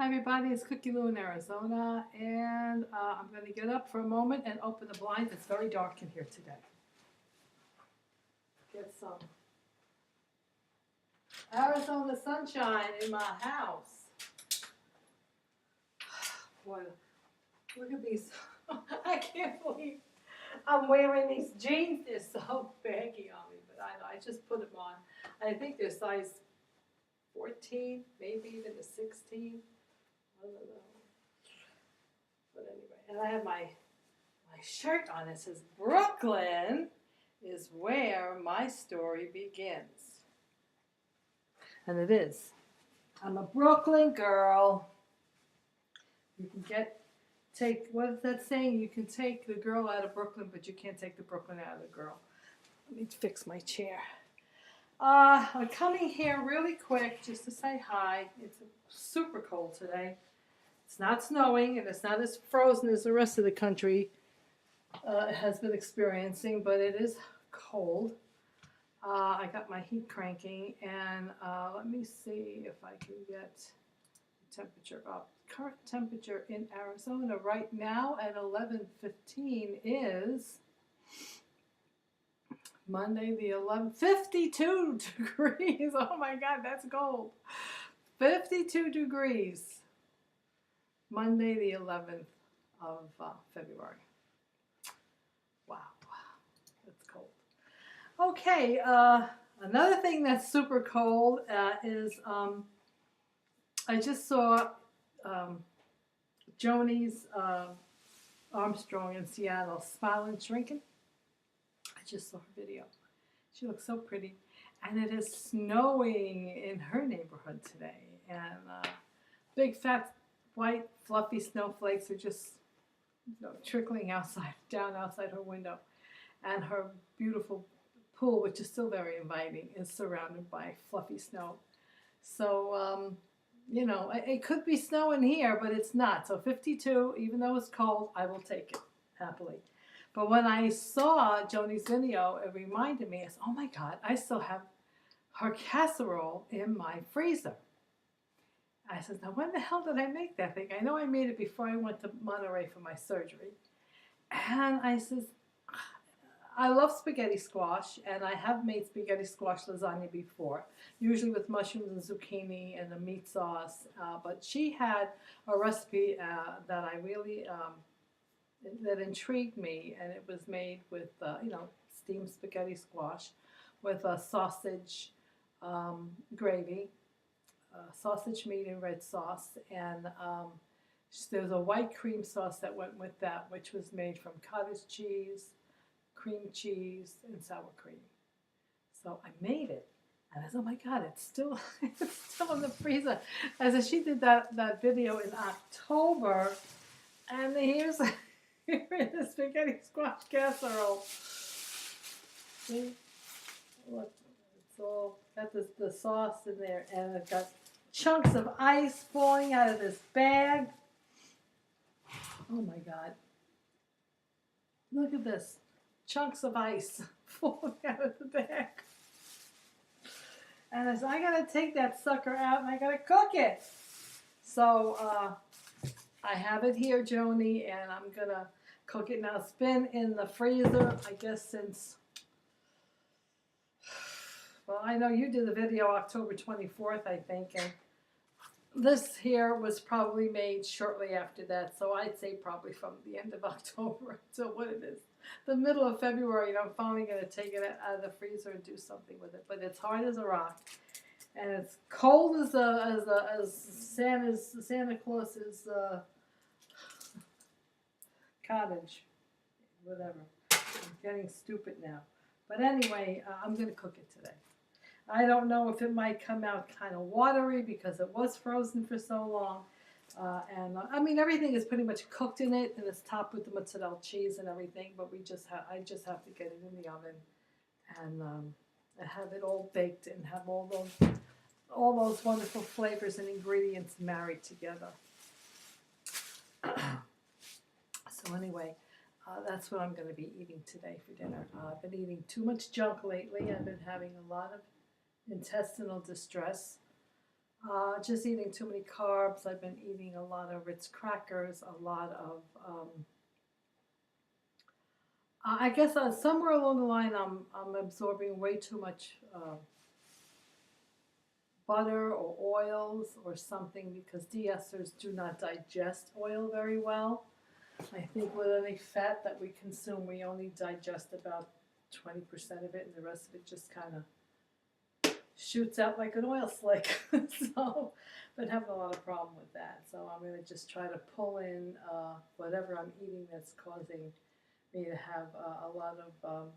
Hi everybody, it's Cookie Lou in Arizona, and I'm going to get up for a moment and open the blinds. It's very dark in here today. Get some Arizona sunshine in my house. Boy, look at these. I can't believe I'm wearing these jeans. They're so baggy on me, but I just put them on. I think they're size 14, maybe even a 16. I don't know. But anyway, and I have my shirt on. It says, Brooklyn is where my story begins. And it is. I'm a Brooklyn girl. You can take, what is that saying? You can take the girl out of Brooklyn, but you can't take the Brooklyn out of the girl. Let me fix my chair. I'm coming here really quick just to say hi. It's super cold today. It's not snowing, and it's not as frozen as the rest of the country has been experiencing, but it is cold. I got my heat cranking, and let me see if I can get the temperature up. Current temperature in Arizona right now at 11:15 is Monday the 11th, 52 degrees. Oh my God, that's cold. 52 degrees. Monday the 11th of February. Wow, that's cold. Okay, another thing that's super cold is I just saw Joni's Armstrong in Seattle, Smiling Shrinking. I just saw her video. She looks so pretty. And it is snowing in her neighborhood today. And big fat white fluffy snowflakes are just trickling down outside her window. And her beautiful pool, which is still very inviting, is surrounded by fluffy snow. So, it could be snowing here, but it's not. So 52, even though it's cold, I will take it happily. But when I saw Joni's video, it reminded me, oh my God, I still have her casserole in my freezer. I said, now when the hell did I make that thing? I know I made it before I went to Monterey for my surgery. And I said, I love spaghetti squash, and I have made spaghetti squash lasagna before, usually with mushrooms and zucchini and a meat sauce. But she had a recipe that I really, that intrigued me, and it was made with, steamed spaghetti squash with a sausage gravy, sausage meat and red sauce, and there's a white cream sauce that went with that, which was made from cottage cheese, cream cheese, and sour cream. So I made it, and I said, oh my God, it's still in the freezer. I said, she did that video in October, and here's the spaghetti squash casserole. See? Look, it's all got the sauce in there, and it's got chunks of ice falling out of this bag. Oh my God. Look at this. Chunks of ice falling out of the bag. And I said, I gotta take that sucker out and I gotta cook it. So I have it here, Joni, and I'm gonna cook it now. It's been in the freezer, I guess, since, well, I know you did the video October 24th, I think, and this here was probably made shortly after that, so I'd say probably from the end of October until what it is, the middle of February. I'm finally going to take it out of the freezer and do something with it. But it's hard as a rock, and it's cold as Santa Claus's cottage, whatever. I'm getting stupid now. But anyway, I'm going to cook it today. I don't know if it might come out kind of watery because it was frozen for so long. I mean, everything is pretty much cooked in it, and it's topped with the mozzarella cheese and everything. But I just have to get it in the oven and have it all baked and have all those wonderful flavors and ingredients married together. So anyway, that's what I'm going to be eating today for dinner. I've been eating too much junk lately. I've been having a lot of intestinal distress. Just eating too many carbs. I've been eating a lot of Ritz crackers, a lot of, I guess somewhere along the line I'm absorbing way too much butter or oils or something because de-esters do not digest oil very well. I think with any fat that we consume, we only digest about 20% of it, and the rest of it just kind of shoots out like an oil slick. So, been having a lot of problem with that. So I'm going to just try to pull in whatever I'm eating that's causing me to have a lot of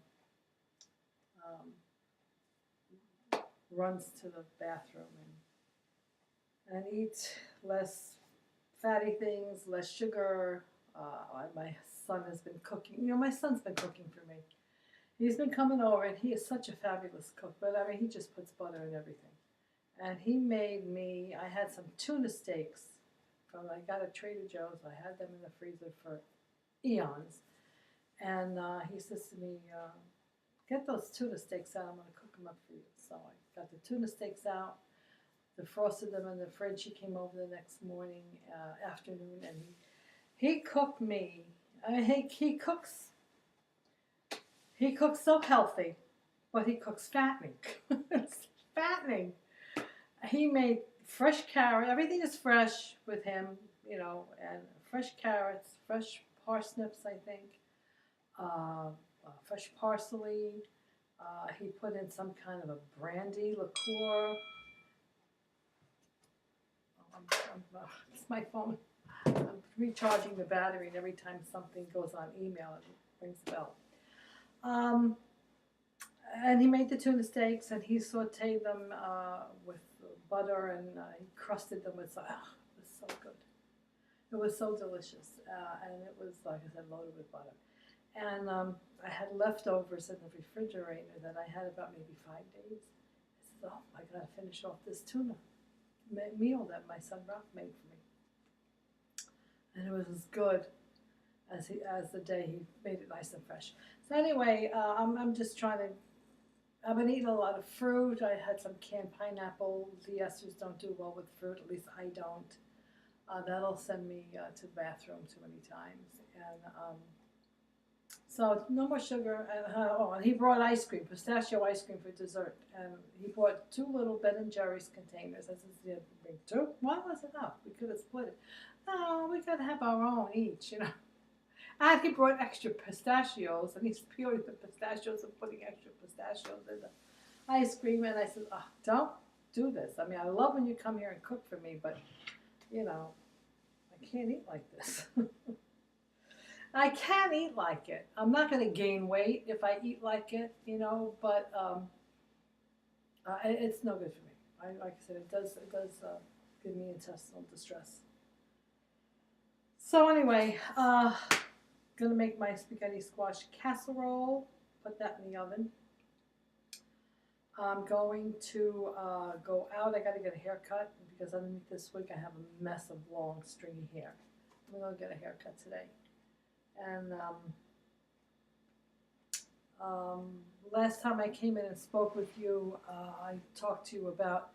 runs to the bathroom and eat less fatty things, less sugar. My son has been cooking. You know, my son's been cooking for me. He's been coming over, and he is such a fabulous cook. But I mean, he just puts butter in everything. And he made me. I had some tuna steaks from I got at Trader Joe's. I had them in the freezer for eons. And he says to me, "Get those tuna steaks out. I'm going to cook them up for you." So I got the tuna steaks out, defrosted them in the fridge. He came over the next morning, afternoon, and he cooked me. I mean, he cooks. He cooks so healthy, but he cooks fattening. It's fattening. He made fresh carrot. Everything is fresh with him, you know, and fresh carrots, fresh parsnips, I think, fresh parsley. He put in some kind of a brandy liqueur. It's my phone. I'm recharging the battery, and every time something goes on email, it rings the bell. And he made the tuna steaks, and he sauteed them with butter, and he crusted them with, it was so good. It was so delicious, and it was, like I said, loaded with butter. And I had leftovers in the refrigerator that I had about maybe 5 days. I said, "Oh, I gotta finish off this tuna meal that my son Rock made for me." And it was as good as the day he made it nice and fresh. So anyway, I'm just trying to. I've been eating a lot of fruit. I had some canned pineapple. The esters don't do well with fruit, at least I don't. That'll send me to the bathroom too many times. And so no more sugar. And he brought ice cream, pistachio ice cream for dessert. And he bought 2 little Ben & Jerry's containers. I said, "Yeah, bring 2? Why was it enough? We could have split it." "No, we got to have our own each, you know." And he brought extra pistachios, and he's peeling the pistachios and putting extra pistachios in the ice cream. And I said, "Oh, don't do this. I mean, I love when you come here and cook for me, but, you know, I can't eat like this." I can eat like it. I'm not going to gain weight if I eat like it, you know, but it's no good for me. Like I said, it does give me intestinal distress. So anyway, going to make my spaghetti squash casserole, put that in the oven. I'm going to go out. I got to get a haircut because underneath this wig I have a mess of long stringy hair. I'm going to get a haircut today. And last time I came in and spoke with you, I talked to you about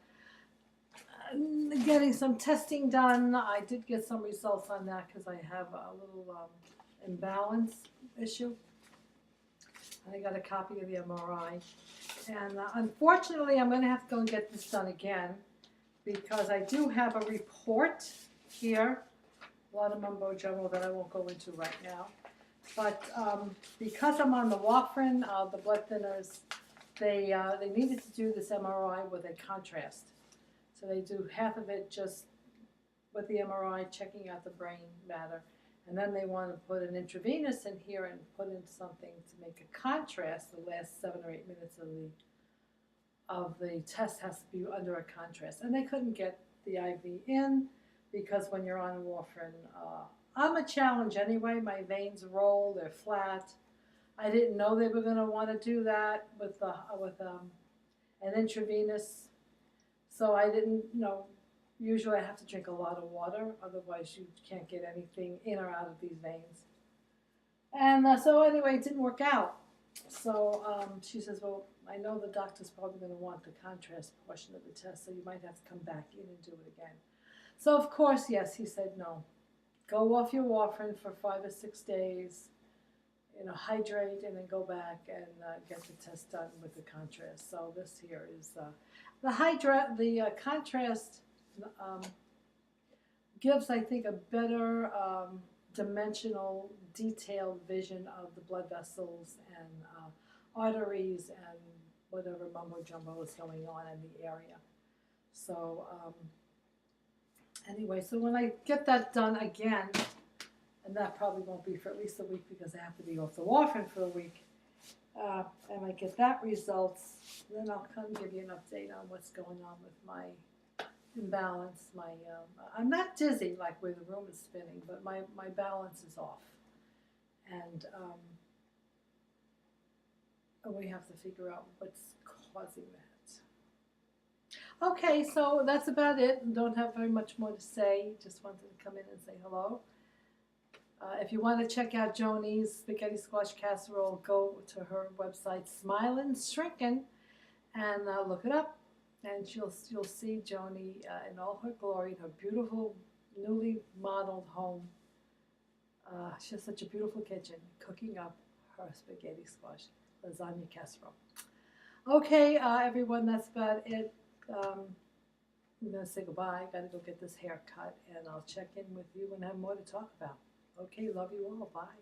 getting some testing done. I did get some results on that because I have a little imbalance issue. And I got a copy of the MRI. And unfortunately, I'm going to have to go and get this done again because I do have a report here. A lot of mumbo jumbo that I won't go into right now. But because I'm on the warfarin, the blood thinners, they needed to do this MRI with a contrast. So they do half of it just with the MRI, checking out the brain matter. And then they want to put an intravenous in here and put in something to make a contrast. The last 7 or 8 minutes of the test has to be under a contrast. And they couldn't get the IV in because when you're on warfarin, I'm a challenge anyway. My veins roll, they're flat. I didn't know they were going to want to do that with an intravenous. So I didn't, you know, usually I have to drink a lot of water, otherwise you can't get anything in or out of these veins. And so anyway, it didn't work out. So she says, well, I know the doctor's probably going to want the contrast portion of the test, so you might have to come back in and do it again. So of course, yes, he said no. Go off your warfarin for 5 or 6 days, hydrate, and then go back and get the test done with the contrast. So this here is the contrast gives, I think, a better dimensional, detailed vision of the blood vessels and arteries and whatever mumbo jumbo is going on in the area. So anyway, so when I get that done again, and that probably won't be for at least a week because I have to be off the warfarin for a week, and I get that results, then I'll come give you an update on what's going on with my imbalance. I'm not dizzy like where the room is spinning, but my balance is off, and we have to figure out what's causing that. Okay, so that's about it. Don't have very much more to say. Just wanted to come in and say hello. If you want to check out Joni's spaghetti squash casserole, go to her website, Smilin' Shrinkin', and look it up. And you'll see Joni in all her glory, in her beautiful, newly modeled home. She has such a beautiful kitchen, cooking up her spaghetti squash lasagna casserole. Okay, everyone, that's about it. I'm going to say goodbye. Got to go get this hair cut, and I'll check in with you and have more to talk about. Okay, love you all. Bye.